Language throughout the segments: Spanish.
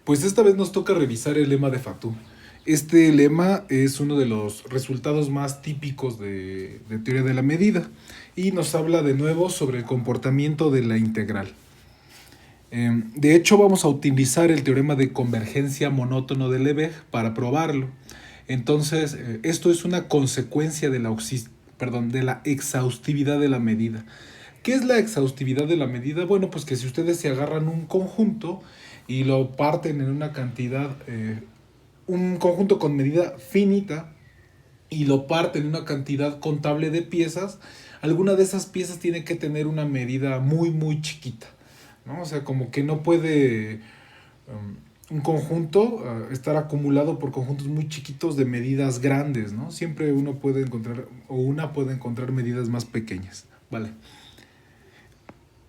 Pues esta vez nos toca revisar el lema de Fatou. Este lema es uno de los resultados más típicos de teoría de la medida y nos habla de nuevo sobre el comportamiento de la integral. De hecho, vamos a utilizar el teorema de convergencia monótono de Lebesgue para probarlo. Entonces, esto es una consecuencia de de la exhaustividad de la medida. ¿Qué es la exhaustividad de la medida? Bueno, pues que si ustedes se agarran un conjunto y lo parten en una cantidad, un conjunto con medida finita, y lo parten en una cantidad contable de piezas, alguna de esas piezas tiene que tener una medida muy, muy chiquita, ¿no? O sea, como que no puede un conjunto estar acumulado por conjuntos muy chiquitos de medidas grandes, ¿no? Siempre uno puede encontrar, o una puede encontrar medidas más pequeñas, ¿vale?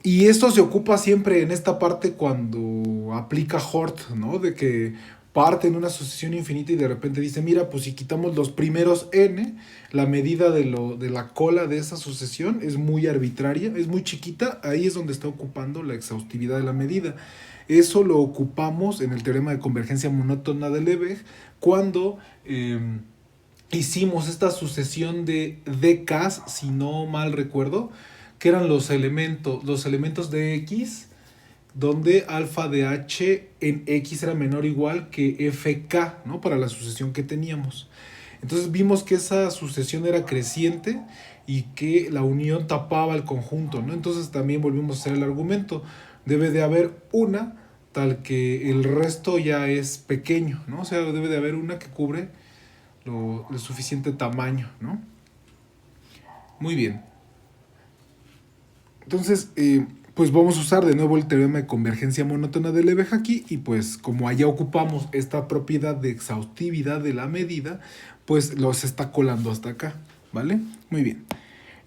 Y esto se ocupa siempre en esta parte cuando aplica Hort, ¿no? De que parte en una sucesión infinita y de repente dice, mira, pues si quitamos los primeros n, la medida de la cola de esa sucesión es muy arbitraria, es muy chiquita, ahí es donde está ocupando la exhaustividad de la medida. Eso lo ocupamos en el teorema de convergencia monótona de Lebesgue cuando hicimos esta sucesión de dks, si no mal recuerdo, que eran los elementos de X, donde alfa de H en X era menor o igual que FK, ¿no? Para la sucesión que teníamos. Entonces vimos que esa sucesión era creciente y que la unión tapaba el conjunto, ¿no? Entonces también volvimos a hacer el argumento. Debe de haber una tal que el resto ya es pequeño, ¿no? O sea, debe de haber una que cubre el suficiente tamaño, ¿no? Muy bien. Entonces, pues vamos a usar de nuevo el teorema de convergencia monótona de Lebesgue aquí y pues como allá ocupamos esta propiedad de exhaustividad de la medida, pues los está colando hasta acá, ¿vale? Muy bien.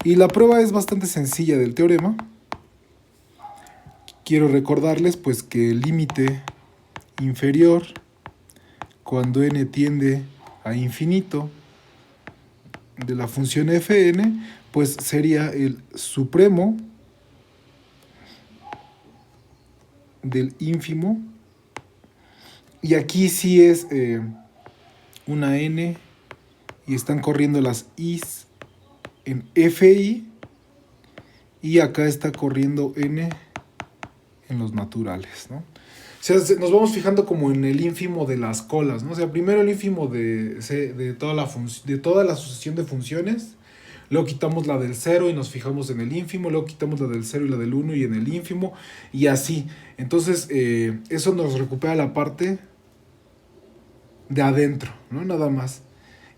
Y la prueba es bastante sencilla del teorema. Quiero recordarles pues que el límite inferior cuando n tiende a infinito de la función fn pues sería el supremo del ínfimo. Y aquí sí es una n y están corriendo las i's en fi y acá está corriendo n en los naturales, ¿no? O sea, nos vamos fijando como en el ínfimo de las colas, ¿no? O sea, primero el ínfimo de toda la sucesión de funciones, luego quitamos la del 0 y nos fijamos en el ínfimo, luego quitamos la del 0 y la del 1 y en el ínfimo, y así. Entonces, eso nos recupera la parte de adentro, ¿no? Nada más.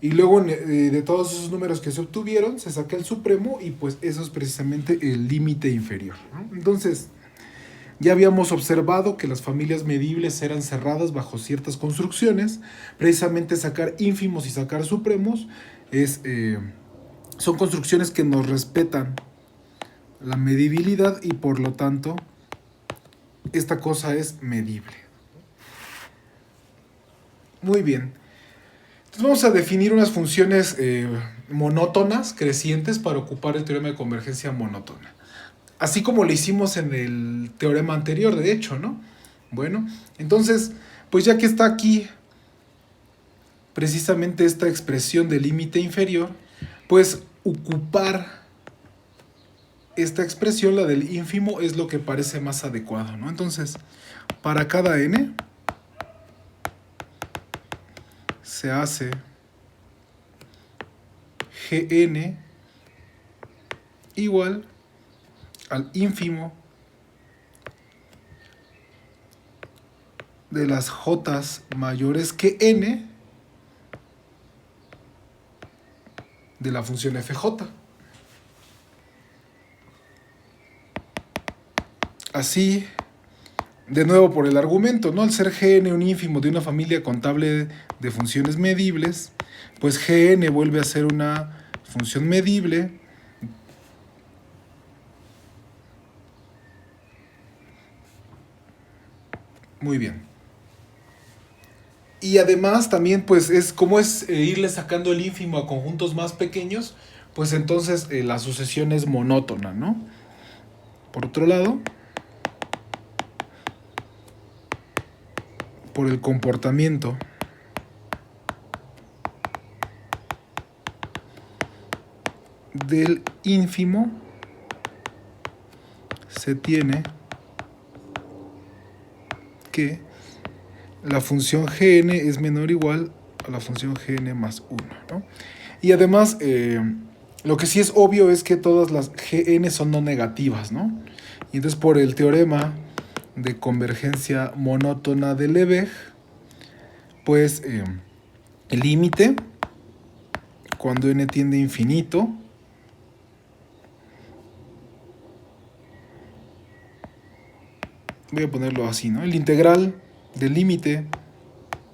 Y luego de todos esos números que se obtuvieron, se saca el supremo y pues eso es precisamente el límite inferior, ¿no? Entonces, ya habíamos observado que las familias medibles eran cerradas bajo ciertas construcciones. Precisamente sacar ínfimos y sacar supremos son construcciones que nos respetan la medibilidad y por lo tanto esta cosa es medible. Muy bien. Entonces vamos a definir unas funciones monótonas, crecientes, para ocupar el teorema de convergencia monótona. Así como lo hicimos en el teorema anterior, de hecho, ¿no? Bueno, entonces, pues ya que está aquí precisamente esta expresión de límite inferior, pues ocupar esta expresión, la del ínfimo, es lo que parece más adecuado, ¿no? Entonces, para cada n se hace gn igual al ínfimo de las j mayores que n de la función fj. Así, de nuevo por el argumento, ¿no? Al ser gn un ínfimo de una familia contable de funciones medibles, pues gn vuelve a ser una función medible muy bien. Y además también pues es como es irle sacando el ínfimo a conjuntos más pequeños, pues entonces la sucesión es monótona, ¿no? Por otro lado, por el comportamiento del ínfimo se tiene que la función Gn es menor o igual a la función Gn más 1, ¿no? Y además, lo que sí es obvio es que todas las Gn son no negativas, ¿no? Y entonces por el teorema de convergencia monótona de Lebesgue, pues el límite cuando n tiende a infinito voy a ponerlo así, ¿no? El integral del límite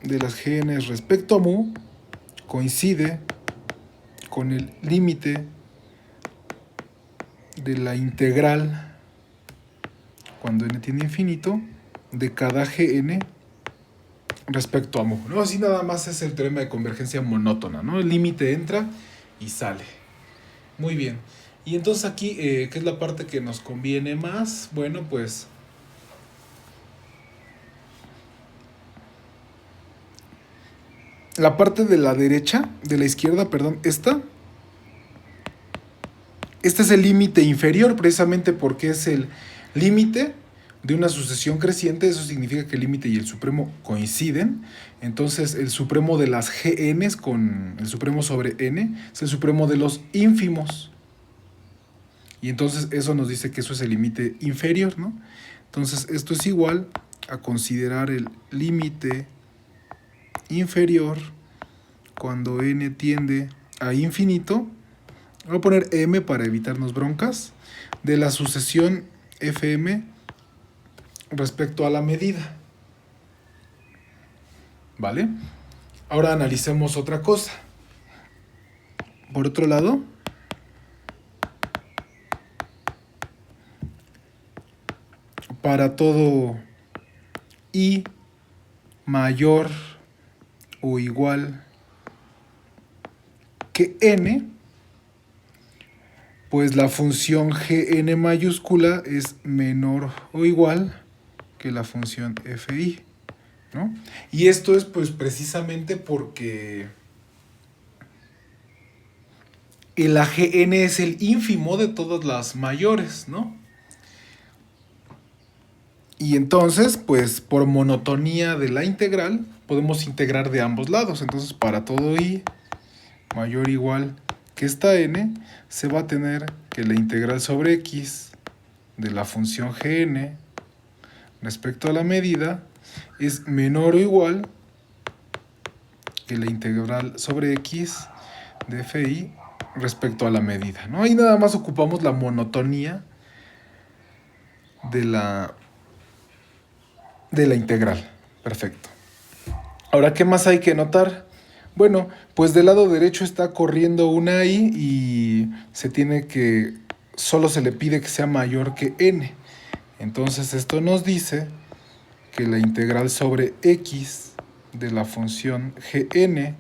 de las Gn respecto a mu coincide con el límite de la integral cuando n tiende a infinito de cada Gn respecto a mu, ¿no? Así nada más es el teorema de convergencia monótona, ¿no? El límite entra y sale. Muy bien. Y entonces aquí, ¿qué es la parte que nos conviene más? Bueno, pues la parte de la derecha, de la izquierda, perdón, este es el límite inferior, precisamente porque es el límite de una sucesión creciente. Eso significa que el límite y el supremo coinciden. Entonces el supremo de las Gn con el supremo sobre n es el supremo de los ínfimos. Y entonces eso nos dice que eso es el límite inferior, ¿no? Entonces esto es igual a considerar el límite inferior cuando n tiende a infinito. Voy a poner m para evitarnos broncas, de la sucesión fm respecto a la medida. ¿Vale? Ahora analicemos otra cosa. Por otro lado, para todo i mayor o igual que n, pues la función Gn mayúscula es menor o igual que la función fi, ¿no? Y esto es pues precisamente porque el Gn es el ínfimo de todas las mayores, ¿no? Y entonces, pues por monotonía de la integral, podemos integrar de ambos lados. Entonces, para todo i mayor o igual que esta n, se va a tener que la integral sobre x de la función Gn respecto a la medida es menor o igual que la integral sobre x de fi respecto a la medida, ¿no? Ahí nada más ocupamos la monotonía de la integral. Perfecto. Ahora, ¿qué más hay que notar? Bueno, pues del lado derecho está corriendo una i y solo se le pide que sea mayor que n. Entonces esto nos dice que la integral sobre x de la función Gn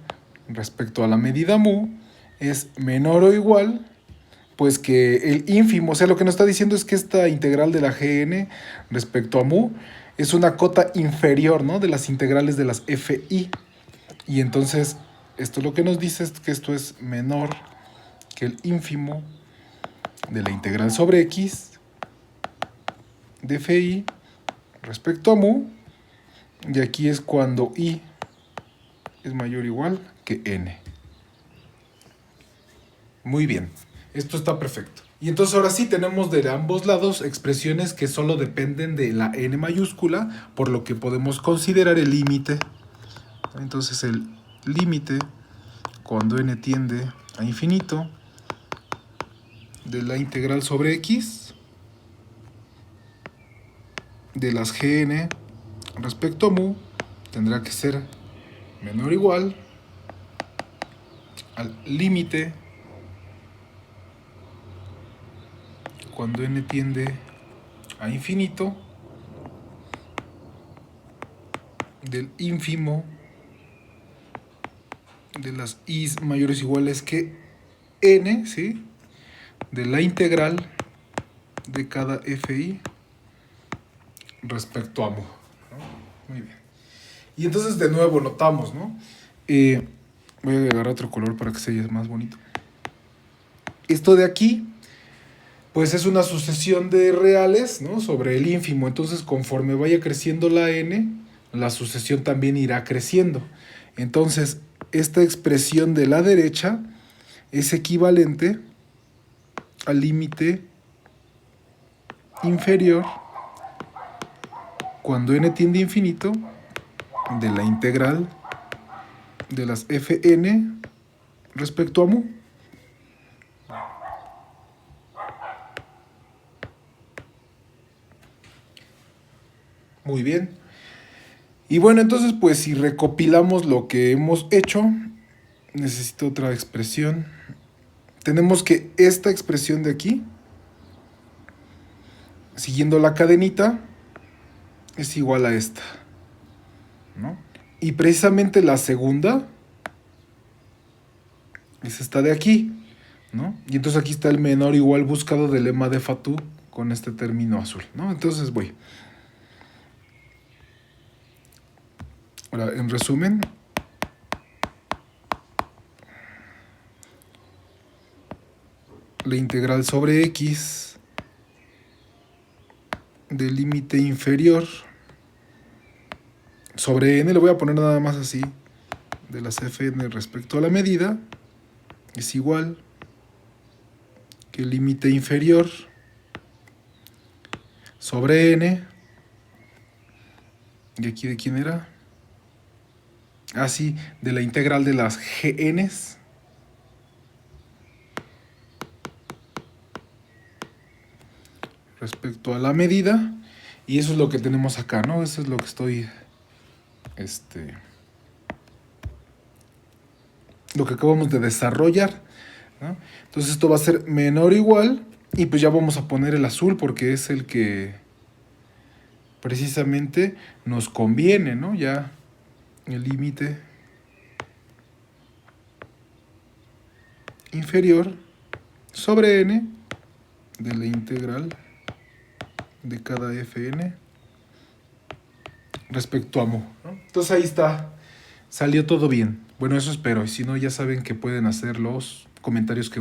respecto a la medida mu es menor o igual pues que el ínfimo. O sea, lo que nos está diciendo es que esta integral de la Gn respecto a mu es una cota inferior, ¿no?, de las integrales de las fi. Y entonces esto lo que nos dice es que esto es menor que el ínfimo de la integral sobre x de fi respecto a mu. Y aquí es cuando i es mayor o igual que n. Muy bien, esto está perfecto. Y entonces ahora sí tenemos de ambos lados expresiones que solo dependen de la n mayúscula, por lo que podemos considerar el límite. Entonces el límite cuando n tiende a infinito de la integral sobre x de las Gn respecto a mu tendrá que ser menor o igual al límite cuando n tiende a infinito del ínfimo de las i mayores o iguales que n, ¿sí?, de la integral de cada fi respecto a mu, ¿no? Muy bien. Y entonces de nuevo notamos, ¿no? Voy a agarrar otro color para que se vea más bonito. Esto de aquí, pues es una sucesión de reales, ¿no? Sobre el ínfimo. Entonces, conforme vaya creciendo la n, la sucesión también irá creciendo. Entonces, esta expresión de la derecha es equivalente al límite inferior cuando n tiende a infinito de la integral de las fn respecto a mu. Muy bien. Y bueno, entonces pues si recopilamos lo que hemos hecho, necesito otra expresión. Tenemos que esta expresión de aquí, siguiendo la cadenita, es igual a esta, ¿no? Y precisamente la segunda es esta de aquí, ¿no? Y entonces aquí está el menor igual buscado del lema de Fatou con este término azul, ¿no? Entonces voy. Ahora, en resumen, la integral sobre x del límite inferior sobre n, le voy a poner nada más así, de las fn respecto a la medida, es igual que el límite inferior sobre n, ¿y aquí de quién era? Ah, sí, de la integral de las gns respecto a la medida, y eso es lo que tenemos acá, ¿no? Eso es lo que estoy, lo que acabamos de desarrollar, ¿no? Entonces esto va a ser menor o igual, y pues ya vamos a poner el azul porque es el que precisamente nos conviene, ¿no? Ya el límite inferior sobre n de la integral de cada fn respecto a mu, ¿no? Entonces ahí está, salió todo bien. Bueno, eso espero, y si no ya saben que pueden hacer los comentarios que